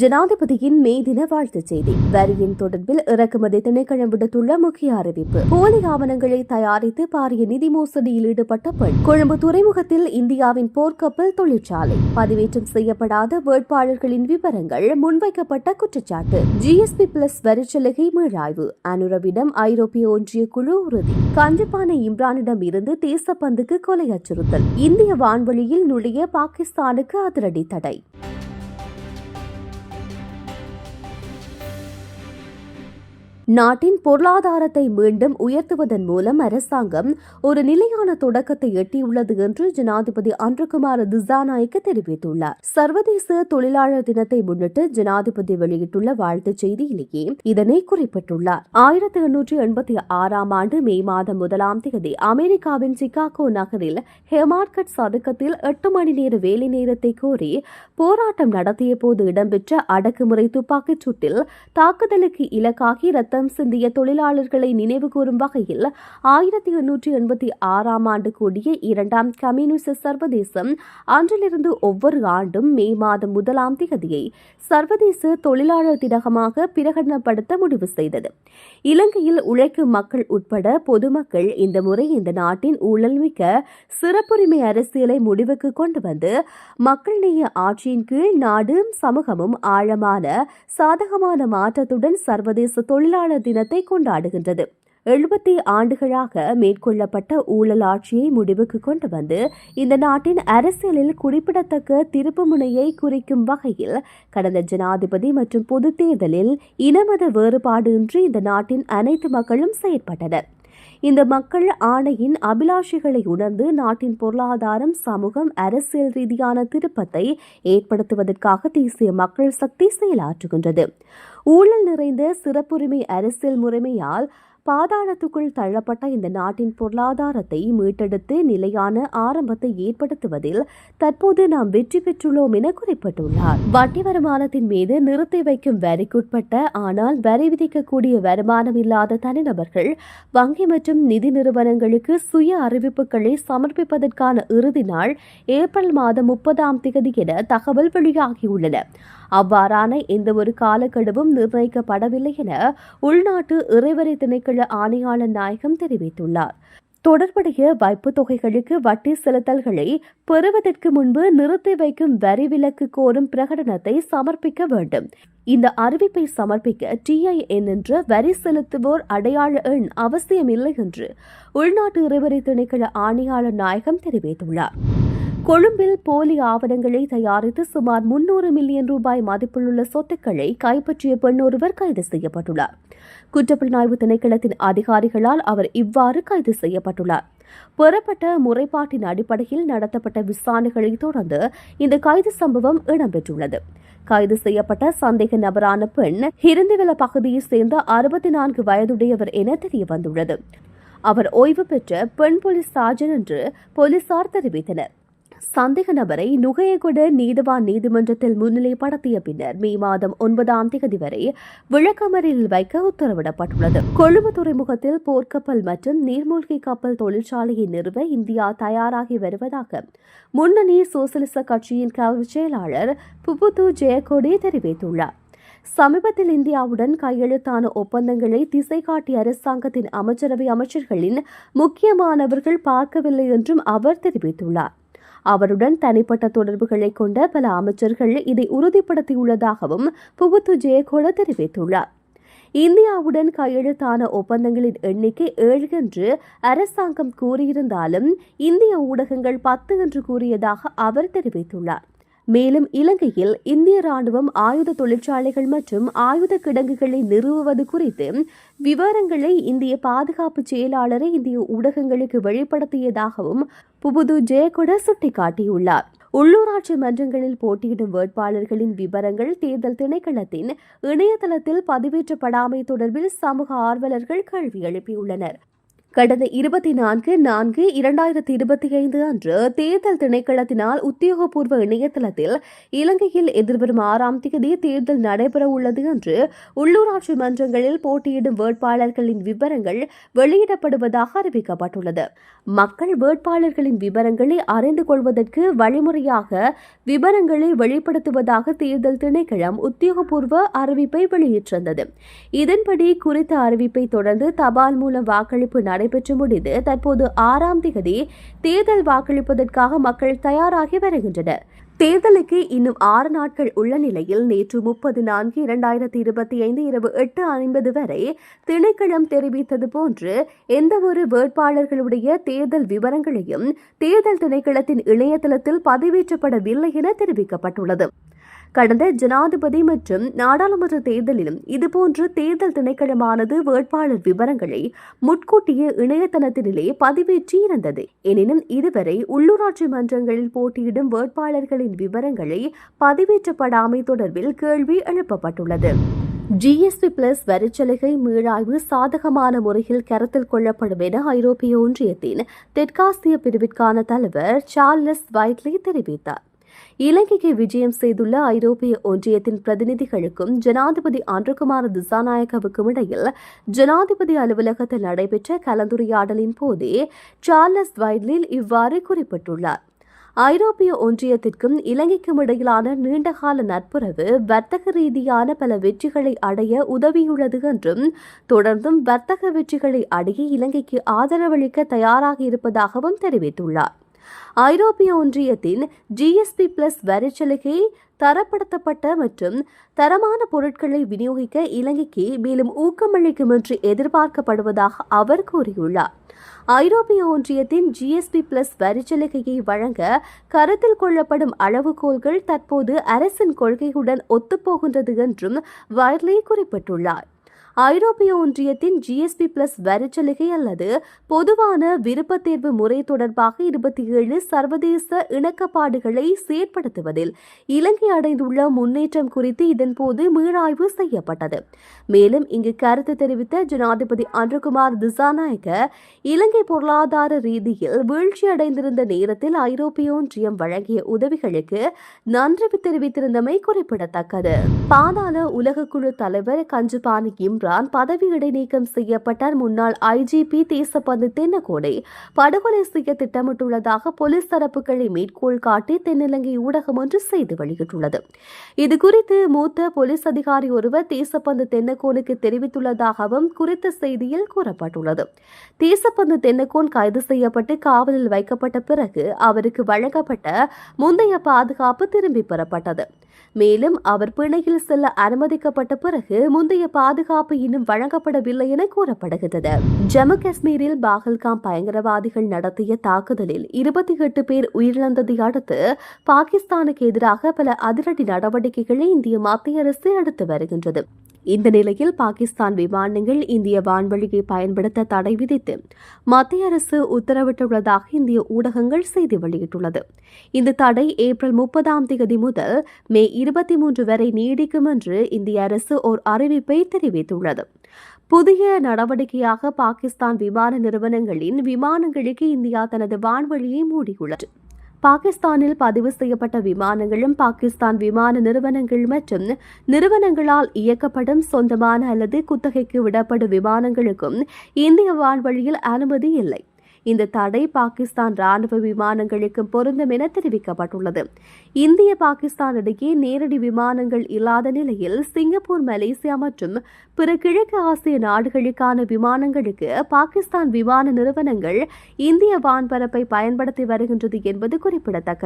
ஜனாதிபதியின் மே தின வாழ்த்துச் செய்தி. வரியின் தொடர்பில் இறக்குமதி திணைக்களம் விடுத்துள்ள முக்கிய அறிவிப்பு. போலி ஆவணங்களை தயாரித்து பாரிய நிதி மோசடியில் ஈடுபட்ட பெண். கொழும்பு துறைமுகத்தில் இந்தியாவின் போர்க்கப்பல் தொழிற்சாலை. பதிவேற்றம் செய்யப்படாத வேட்பாளர்களின் விவரங்கள். முன்வைக்கப்பட்ட குற்றச்சாட்டு. ஜிஎஸ்பி பிளஸ் வரிச்சலுகை மீளாய்வு. அனுரவிடம் ஐரோப்பிய ஒன்றிய குழு உறுதி. கஞ்சிப்பானை இம்ரானிடம் இருந்து தேசப்பந்துக்கு கொலை அச்சுறுத்தல். இந்திய வான்வெளியில் நுழைய பாகிஸ்தானுக்கு அதிரடி தடை. நாட்டின் பொருளாதாரத்தை மீண்டும் உயர்த்துவதன் மூலம் அரசாங்கம் ஒரு நிலையான தொடக்கத்தை எட்டியுள்ளது என்று ஜனாதிபதி அன்ருகுமார் திசாநாயக்க தெரிவித்துள்ளார். சர்வதேச தொழிலாளர் தினத்தை முன்னிட்டு ஜனாதிபதி வெளியிட்டுள்ள வாழ்த்துச் செய்தியிலேயே இதனை குறிப்பிட்டுள்ளார். 1886 ஆண்டு மே மாதம் 1ஆம் தேதி அமெரிக்காவின் சிகாகோ நகரில் ஹெமார்கட் சதுக்கத்தில் 8 மணி நேர வேலை நேரத்தை கோரி போராட்டம் நடத்திய போது இடம்பெற்ற அடக்குமுறை துப்பாக்கிச் சூட்டில் தாக்குதலுக்கு இலக்காகி ரத்தம் சிந்திய தொழிலாளர்களை நினைவு கூறும் வகையில் 1886 ஆண்டு கூடிய 2ஆம் கம்யூனிஸ்ட் சர்வதேசம் அன்றிலிருந்து ஒவ்வொரு ஆண்டும் மே மாதம் 1ஆம் தேதியை சர்வதேச தொழிலாளர் தினமாக பிரகடனப்படுத்த முடிவு செய்தது. இலங்கையில் உழைக்கும் மக்கள் உட்பட பொதுமக்கள் இந்த முறை இந்த நாட்டின் ஊழல்மிக்க சிறப்புரிமை அரசியலை முடிவுக்கு கொண்டு வந்து மக்கள் நேய ஆட்சியின் கீழ் நாடும் சமூகமும் ஆழமான சாதகமான மாற்றத்துடன் சர்வதேச தொழிலாளர் தினத்தை கொண்டாடுகின்றது. 70 ஆண்டுகளாக மேற்கொள்ளப்பட்ட ஊழல் ஆட்சியை முடிவுக்கு கொண்டு வந்து இந்த நாட்டின் அரசியலில் குறிப்பிடத்தக்க திருப்புமுனையை குறிக்கும் வகையில் கடந்த ஜனாதிபதி மற்றும் பொதுத் தேர்தலில் இனமத வேறுபாடின்றி இந்த நாட்டின் அனைத்து மக்களும் செயற்பட்டனர். இந்த மக்கள் ஆணையின் அபிலாஷைகளை உணர்ந்து நாட்டின் பொருளாதாரம், சமூகம், அரசியல் ரீதியான திருப்பத்தை ஏற்படுத்துவதற்காக தேசிய மக்கள் சக்தி செயலாற்றுகின்றது. ஊழல் நிறைந்த சிறப்புரிமை அரசியல் முறைமையால் பாதாளத்துக்குள் தள்ளப்பட்ட இந்த நாட்டின் பொருளாதாரத்தை மீட்டெடுத்து நிலையான ஆரம்பத்தை ஏற்படுத்துவதில் தற்போது நாம் வெற்றி பெற்றுள்ளோம் என குறிப்பிட்டுள்ளார். வட்டி வருமானத்தின் மீது நிறுத்தி வைக்கும் வரிக்குட்பட்ட ஆனால் வரி விதிக்கக்கூடிய வருமானம் இல்லாத தனிநபர்கள் வங்கி மற்றும் நிதி நிறுவனங்களுக்கு சுய அறிவிப்புகளை சமர்ப்பிப்பதற்கான இறுதி நாள் ஏப்ரல் மாதம் 30ஆம் தேதி என தகவல் வெளியாகியுள்ளன. அவ்வாறான எந்த ஒரு காலக்கெடுவும் நிர்ணயிக்கப்படவில்லை என உள்நாட்டு இறைவரி திணைக்கள ஆணையாளர் நாயகம் தெரிவித்துள்ளார். தொடர்புடைய வைப்புத் தொகைகளுக்கு வட்டி செலுத்தல்களை பெறுவதற்கு முன்பு நிறுத்தி வைக்கும் வரி விலக்கு கோரும் பிரகடனத்தை சமர்ப்பிக்க வேண்டும். இந்த அறிவிப்பை சமர்ப்பிக்க TIN என்ற வரி செலுத்துவோர் அடையாள எண் அவசியமில்லை என்று உள்நாட்டு இறைவரி திணைக்கள ஆணையாளர் நாயகம் தெரிவித்துள்ளார். கொழும்பில் போலி ஆவணங்களை தயாரித்து சுமார் 300 மில்லியன் ரூபாய் மதிப்புள்ள சொத்துக்களை கைப்பற்றிய பெண் ஒருவர் கைது செய்யப்பட்டுள்ளார். குற்றப்புலனாய்வு திணைக்களத்தின் அதிகாரிகளால் அவர் இவ்வாறு கைது செய்யப்பட்டுள்ளார். பெறப்பட்ட முறைப்பாட்டின் அடிப்படையில் நடத்தப்பட்ட விசாரணைகளை தொடர்ந்து இந்த கைது சம்பவம் இடம்பெற்றுள்ளது. கைது செய்யப்பட்ட சந்தேக நபரான பெண் ஹிருந்திவெல பகுதியைச் சேர்ந்த 64 வயதுடையவர் என தெரியவந்துள்ளது. அவர் ஓய்வு பெற்ற பெண் போலீஸ் சார்ஜன் என்று போலீசார் தெரிவித்தனர். சந்தேக நபரை நுகையகொட நீதவான் நீதிமன்றத்தில் முன்னிலைப்படுத்திய பின்னர் மே மாதம் 9ஆம் தேதி வரை விளக்கமறியலில் வைக்க உத்தரவிடப்பட்டுள்ளது. கொழும்பு துறைமுகத்தில் போர்க்கப்பல் மற்றும் நீர்மூழ்கி கப்பல் தொழிற்சாலையை நிறுவ இந்தியா தயாராகி வருவதாக முன்னணி சோசலிச கட்சியின் கல்வி செயலாளர் புபுது ஜெயக்கொடி தெரிவித்துள்ளார். சமீபத்தில் இந்தியாவுடன் கையெழுத்தான ஒப்பந்தங்களை திசை காட்டிய அரசாங்கத்தின் அமைச்சரவை அமைச்சர்களின் முக்கியமானவர்கள் பார்க்கவில்லை என்றும் அவர் தெரிவித்துள்ளார். அவருடன் தனிப்பட்ட தொடர்புகளை கொண்ட பல அமைச்சர்கள் இதை உறுதிப்படுத்தியுள்ளதாகவும் புபுத்து ஜெயக்கொட தெரிவித்துள்ளார். இந்தியாவுடன் கையெழுத்தான ஒப்பந்தங்களின் எண்ணிக்கை 7 என்று அரசாங்கம் கூறியிருந்தாலும் இந்திய ஊடகங்கள் 10 என்று கூறியதாக அவர் தெரிவித்துள்ளார். மேலும் இலங்கையில் இந்திய ராணுவம் ஆயுத தொழிற்சாலைகள் மற்றும் ஆயுத கிடங்குகளை நிறுவுவது குறித்து விவரங்களை இந்திய பாதுகாப்பு செயலாளரை இந்திய ஊடகங்களுக்கு வெளிப்படுத்தியதாகவும் புபுது ஜெயக்கொட சுட்டிக்காட்டியுள்ளார். உள்ளூராட்சி மன்றங்களில் போட்டியிடும் வேட்பாளர்களின் விவரங்கள் தேர்தல் திணைக்களத்தின் இணையதளத்தில் பதிவேற்றப்படாமை தொடர்பில் சமூக ஆர்வலர்கள் கேள்வி எழுப்பியுள்ளனர். கடந்த 24/4/2025 அன்று தேர்தல் திணைக்களத்தினால் உத்தியோகபூர்வ இணையதளத்தில் இலங்கையில் எதிர்வரும் 6ஆம் தேதி தேர்தல் நடைபெறவுள்ளது என்று உள்ளூராட்சி மன்றங்களில் போட்டியிடும் வேட்பாளர்களின் விவரங்கள் வெளியிடப்படுவதாக அறிவிக்கப்பட்டுள்ளது. மக்கள் வேட்பாளர்களின் விவரங்களை அறிந்து கொள்வதற்கு வழிமுறையாக விவரங்களை வெளிப்படுத்துவதாக தேர்தல் திணைக்களம் உத்தியோகபூர்வ அறிவிப்பை வெளியிட்டிருந்தது. இதன்படி குறித்த அறிவிப்பை தொடர்ந்து தபால் மூலம் வாக்களிப்பு நடைபெற்று முடிந்து தற்போது 6ஆம் தேதி தேர்தல் வாக்களிப்பதற்காக மக்கள் தயாராகி வருகின்றனர். தேர்தலுக்கு இன்னும் 6 நாட்கள் உள்ள நிலையில் நேற்று 30/4/2025 இரவு 8:50 வரை திணைக்களம் தெரிவித்தது போன்று எந்தவொரு வேட்பாளர்களுடைய தேர்தல் விவரங்களையும் தேர்தல் திணைக்களத்தின் இணையதளத்தில் பதிவேற்றப்படவில்லை என தெரிவிக்கப்பட்டுள்ளது. கடந்த ஜனாதிபதி மற்றும் நாடாளுமன்ற தேர்தலிலும் இதுபோன்று தேர்தல் திணைக்களமானது வேட்பாளர் விவரங்களை முன்கூட்டிய இணையதளத்திலே பதிவேற்றியிருந்தது. எனினும் இதுவரை உள்ளூராட்சி மன்றங்களில் போட்டியிடும் வேட்பாளர்களின் விவரங்களை பதிவேற்றப்படாமை தொடர்பில் கேள்வி எழுப்பப்பட்டுள்ளது. ஜிஎஸ்பி பிளஸ் வரிச்சலுகை மீளாய்வு சாதகமான முறையில் கருத்தில் கொள்ளப்படும் என ஐரோப்பிய ஒன்றியத்தின் தெற்காசிய பிரிவிற்கான தலைவர் சார்லஸ் வைட்லி தெரிவித்தார். இலங்கைக்கு விஜயம் செய்துள்ள ஐரோப்பிய ஒன்றியத்தின் பிரதிநிதிகளுக்கும் ஜனாதிபதி அன்ருகுமார திசாநாயக்கவுக்கும் இடையில் ஜனாதிபதி அலுவலகத்தில் நடைபெற்ற கலந்துரையாடலின் போதே சார்லஸ் வைட்லி இவ்வாறு குறிப்பிட்டுள்ளார். ஐரோப்பிய ஒன்றியத்திற்கும் இலங்கைக்கும் இடையிலான நீண்டகால நட்புறவு வர்த்தக ரீதியான பல வெற்றிகளை அடைய உதவியுள்ளது என்றும் தொடர்ந்தும் வர்த்தக வெற்றிகளை அடைய இலங்கைக்கு ஆதரவளிக்க தயாராக இருப்பதாகவும் தெரிவித்துள்ளார். ஐரோப்பிய ஒன்றியத்தின் ஜிஎஸ்பி பிளஸ் வரிச்சலுகை தரப்படுத்தப்பட்ட மற்றும் தரமான பொருட்களை விநியோகிக்க இலங்கைக்கு மேலும் ஊக்கமளிக்கும் என்று எதிர்பார்க்கப்படுவதாக அவர் கூறியுள்ளார். ஐரோப்பிய ஒன்றியத்தின் ஜிஎஸ்பி பிளஸ் வரிச்சலுகையை வழங்க கருத்தில் கொள்ளப்படும் அளவுகோல்கள் தற்போது அரசின் கொள்கையுடன் ஒத்துப்போகின்றது என்றும் வைட்லி குறிப்பிட்டுள்ளார். ஐரோப்பிய ஒன்றியத்தின் ஜிஎஸ்பி பிளஸ் வரிச்சலுகை அல்லது பொதுவான விருப்பத் தேர்வு முறை தொடர்பாக 27 சர்வதேச இணக்கப்பாடுகளை செயற்படுத்துவதில் இலங்கை அடைந்துள்ள முன்னேற்றம் குறித்து இதன்போது மீளாய்வு செய்யப்பட்டது. மேலும் இங்கு கருத்து தெரிவித்த ஜனாதிபதி அன்ருகுமார் திசாநாயக்க இலங்கை பொருளாதார ரீதியில் வீழ்ச்சியடைந்திருந்த நேரத்தில் ஐரோப்பிய ஒன்றியம் வழங்கிய உதவிகளுக்கு நன்றி தெரிவித்திருந்தமை குறிப்பிடத்தக்கது. பாதாள உலகக்குழு தலைவர் கஞ்சுபானி பதவி இடைநீக்கம் செய்யப்பட்டார். முன்னாள் ஐஜிபி தேசபந்து தென்னகோனை படுகொலை செய்ய திட்டமிட்டுள்ளதாக போலீஸ் தரப்புகளை மேற்கோள் காட்டி தென்னிலங்கை ஊடகம் ஒன்று செய்தி வெளியிட்டுள்ளது. இதுகுறித்து மூத்த போலீஸ் அதிகாரி ஒருவர் தேசபந்து தென்னகோனுக்கு தெரிவித்துள்ளதாகவும் குறித்த செய்தியில் கூறப்பட்டுள்ளது. தேசபந்து தென்னகோன் கைது செய்யப்பட்டு காவலில் வைக்கப்பட்ட பிறகு அவருக்கு வழங்கப்பட்ட முந்தைய பாதுகாப்பு திரும்பி பெறப்பட்டது. மேலும் அவர் பிணையில் செல்ல அனுமதிக்கப்பட்ட பிறகு முந்தைய பாதுகாப்பு இன்னும் வழங்கப்படவில்லை என கூறப்படுகிறது. ஜம்மு காஷ்மீரில் பாகல்காம் பயங்கரவாதிகள் நடத்திய தாக்குதலில் 28 பேர் உயிரிழந்ததை அடுத்து பாகிஸ்தானுக்கு எதிராக பல அதிரடி நடவடிக்கைகளை இந்திய மத்திய அரசு எடுத்து வருகின்றது. இந்த நிலையில் பாகிஸ்தான் விமானங்கள் இந்திய வான்வழியை பயன்படுத்த தடை விதித்து மத்திய அரசு உத்தரவிட்டுள்ளதாக இந்திய ஊடகங்கள் செய்தி வெளியிட்டுள்ளது. இந்த தடை ஏப்ரல் 30ஆம் தேதி முதல் மே 23 வரை நீடிக்கும் என்று இந்திய அரசு ஓர் அறிவிப்பை தெரிவித்துள்ளது. புதிய நடவடிக்கையாக பாகிஸ்தான் விமான நிறுவனங்களின் விமானங்களுக்கு இந்தியா தனது வான்வழியை மூடியுள்ளது. பாகிஸ்தானில் பதிவு செய்யப்பட்ட விமானங்களும் பாகிஸ்தான் விமான நிறுவனங்கள் மற்றும் நிறுவனங்களால் இயக்கப்படும் சொந்தமான அல்லது குத்தகைக்கு விடப்படும் விமானங்களுக்கும் இந்திய வான்வழியில் அனுமதி இல்லை. இந்த தடை பாகிஸ்தான் ராணுவ விமானங்களுக்கும் பொருந்தும் என தெரிவிக்கப்பட்டுள்ளது. இந்திய பாகிஸ்தான் இடையே நேரடி விமானங்கள் இல்லாத நிலையில் சிங்கப்பூர், மலேசியா மற்றும் பிற கிழக்கு ஆசிய நாடுகளுக்கான விமானங்களுக்கு பாகிஸ்தான் விமான நிறுவனங்கள் இந்திய வான்பரப்பை பயன்படுத்தி வருகின்றது என்பது குறிப்பிடத்தக்கது.